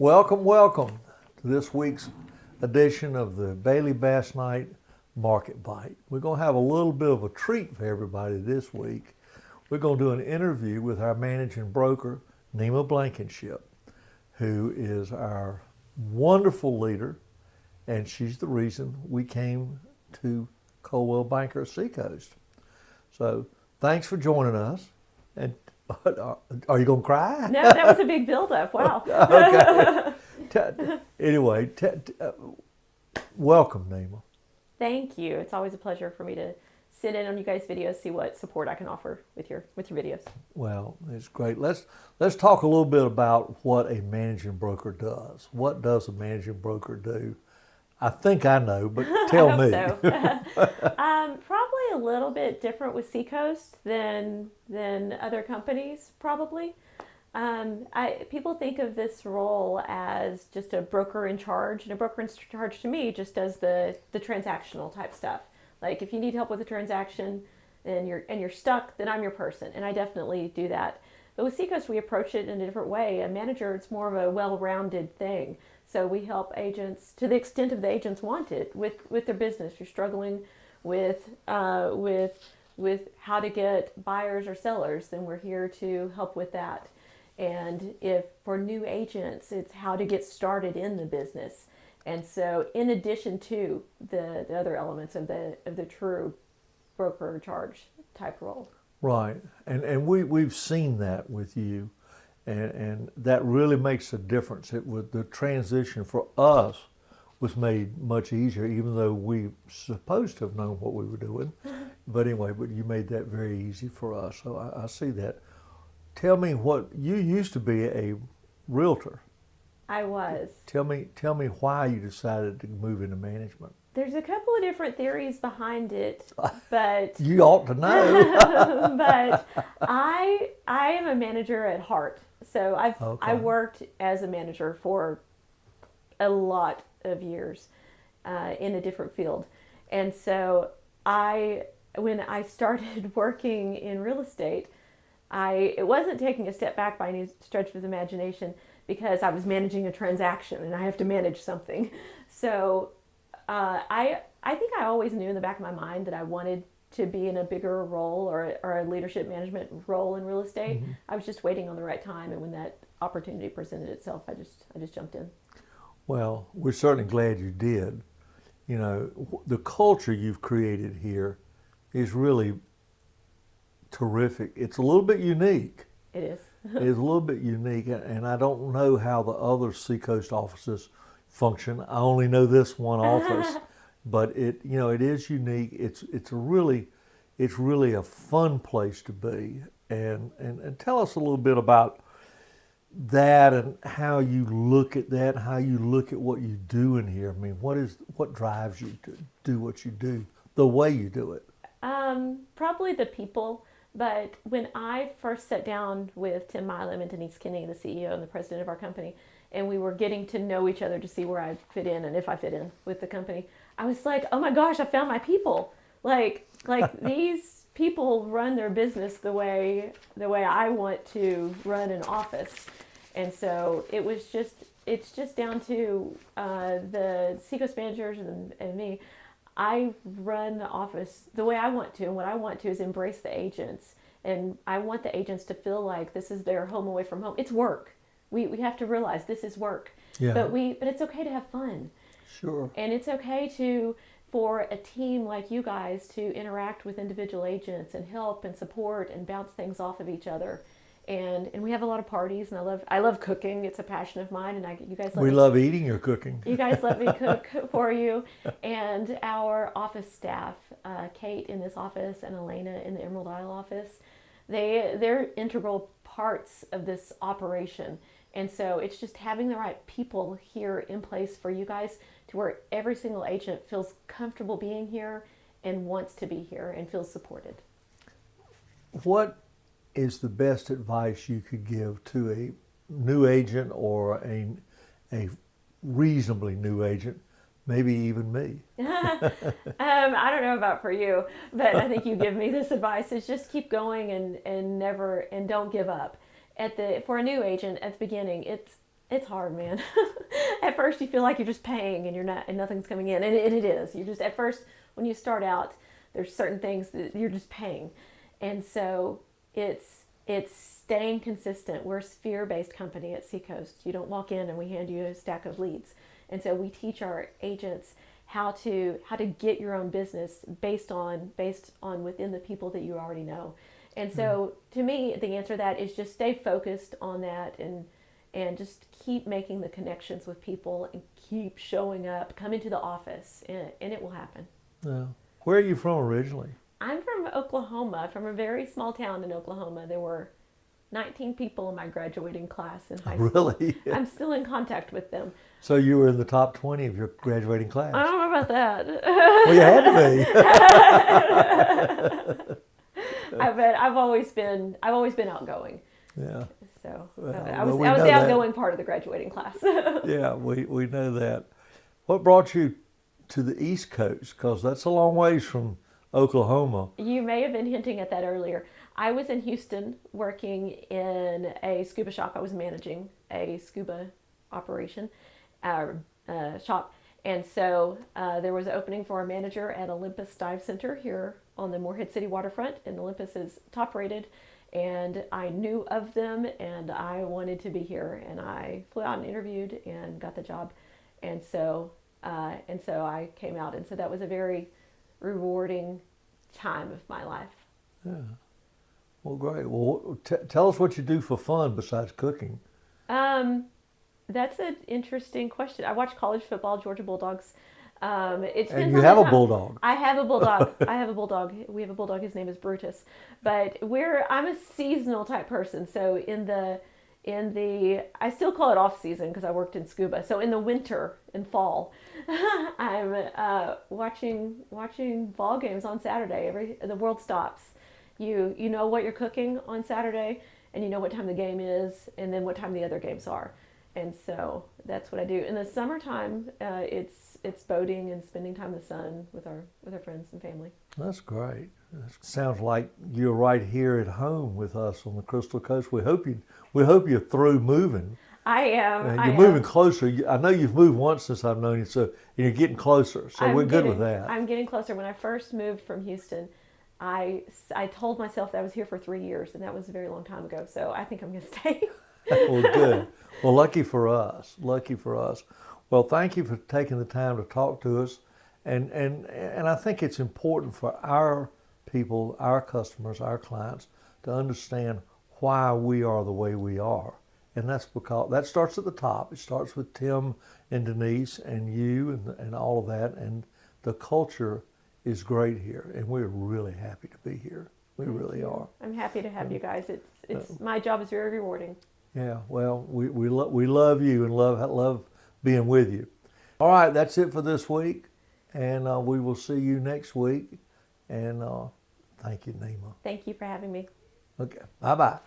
Welcome, welcome to this week's edition of the Bailey Basnight Market Bite. We're going to have a little bit of a treat for everybody this week. We're going to do an interview with our managing broker, Nema Blankenship, who is our wonderful leader, and she's the reason we came to Coldwell Banker Seacoast. So thanks for joining us. And are you going to cry? No, that was a big buildup. Wow. Okay. Anyway, welcome, Nema. Thank you. It's always a pleasure for me to sit in on you guys' videos, see what support I can offer with your videos. Well, it's great. Let's talk a little bit about what a managing broker does. What does a managing broker do? I think I know, but tell me. So. Probably a little bit different with Seacoast than other companies, probably. People think of this role as just a broker in charge, and a broker in charge to me just does the transactional type stuff. Like if you need help with a transaction and you're stuck, then I'm your person, and I definitely do that. But with Seacoast, we approach it in a different way. A manager, it's more of a well-rounded thing. So we help agents to the extent of the agents want it with their business. You're struggling with how to get buyers or sellers, then we're here to help with that. And if for new agents, it's how to get started in the business. And so in addition to the other elements of the true broker charge type role. Right. And we've seen that with you. And that really makes a difference. The transition for us was made much easier, even though we supposed to have known what we were doing. But anyway, you made that very easy for us. So I see that. Tell me what you used to be a realtor. I was. Tell me why you decided to move into management. There's a couple of different theories behind it, but you ought to know. But I am a manager at heart. So I worked as a manager for a lot of years in a different field. And so when I started working in real estate, it wasn't taking a step back by any stretch of the imagination, because I was managing a transaction and I have to manage something. So I think I always knew in the back of my mind that I wanted to be in a bigger role or a leadership management role in real estate. Mm-hmm. I was just waiting on the right time, and when that opportunity presented itself, I just jumped in. Well, we're certainly glad you did. You know, the culture you've created here is really terrific. It's a little bit unique. It is. It's a little bit unique, and I don't know how the other Seacoast offices function. I only know this one office. But it is unique. It's really a fun place to be. And tell us a little bit about that and how you look at that, and how you look at what you do in here. I mean, what drives you to do what you do, the way you do it? Probably the people. But when I first sat down with Tim Milam and Denise Kinney, the CEO and the president of our company, and we were getting to know each other to see where I fit in and if I fit in with the company, I was like, oh my gosh, I found my people. Like these people run their business the way I want to run an office. And so it's just down to the Seacoast managers and me. I run the office the way I want to, and what I want to is embrace the agents. And I want the agents to feel like this is their home away from home. It's work. We have to realize this is work. Yeah. But it's okay to have fun. Sure. And it's okay for a team like you guys to interact with individual agents and help and support and bounce things off of each other. And we have a lot of parties, and I love cooking. It's a passion of mine, and you guys love eating your cooking. You guys let me cook for you. And our office staff, Kate in this office and Elena in the Emerald Isle office, they're integral parts of this operation. And so it's just having the right people here in place for you guys to where every single agent feels comfortable being here and wants to be here and feels supported. What is the best advice you could give to a new agent or a reasonably new agent, maybe even me? I don't know about for you, but I think you give me this advice is just keep going and don't give up. For a new agent at the beginning, It's hard, man. At first, you feel like you're just paying and you're not, and nothing's coming in, and it is. You're just at first when you start out, there's certain things that you're just paying, and so it's staying consistent. We're a sphere-based company at Seacoast. You don't walk in and we hand you a stack of leads, and so we teach our agents how to get your own business based on within the people that you already know. And so to me, the answer to that is just stay focused on that and just keep making the connections with people and keep showing up, come into the office, and it will happen. Yeah. Where are you from originally? I'm from Oklahoma, from a very small town in Oklahoma. There were 19 people in my graduating class in high school. Really? I'm still in contact with them. So you were in the top 20 of your graduating class? I don't know about that. Well, you had to be. I've always been outgoing. Yeah. So Well, I was we the know that. outgoing part of the graduating class. Yeah, we know that. What brought you to the East Coast? Because that's a long ways from Oklahoma. You may have been hinting at that earlier. I was in Houston working in a scuba shop. I was managing a scuba operation shop. And so there was an opening for a manager at Olympus Dive Center here on the Morehead City waterfront. And Olympus is top rated. And I knew of them and I wanted to be here. And I flew out and interviewed and got the job. And so I came out. And so that was a very rewarding time of my life. Yeah. Well, great. Well, tell us what you do for fun besides cooking. That's an interesting question. I watch college football, Georgia Bulldogs. It depends And you on have the a time. bulldog. I have a bulldog. We have a bulldog. His name is Brutus. But I'm a seasonal type person. So I still call it off season because I worked in scuba. So in the winter and fall, I'm watching ball games on Saturday. The world stops. You know what you're cooking on Saturday, and you know what time the game is, and then what time the other games are. And so that's what I do. In the summertime, it's boating and spending time in the sun with our friends and family. That's great. That sounds like you're right here at home with us on the Crystal Coast. We hope you're through moving. I am. And I you're am. moving closer. I know you've moved once since I've known you, and you're getting closer. So we're good with that. I'm getting closer. When I first moved from Houston, I told myself that I was here for 3 years, and that was a very long time ago. So I think I'm going to stay. Well, good. Well, lucky for us. Lucky for us. Well, thank you for taking the time to talk to us. And I think it's important for our people, our customers, our clients to understand why we are the way we are. And that's because that starts at the top. It starts with Tim and Denise and you and all of that. And the culture is great here. And we're really happy to be here. We really are. I'm happy to have you guys. It's my job is very rewarding. Yeah, well, we love you and love being with you. All right, that's it for this week, and we will see you next week. And thank you, Nema. Thank you for having me. Okay, bye-bye.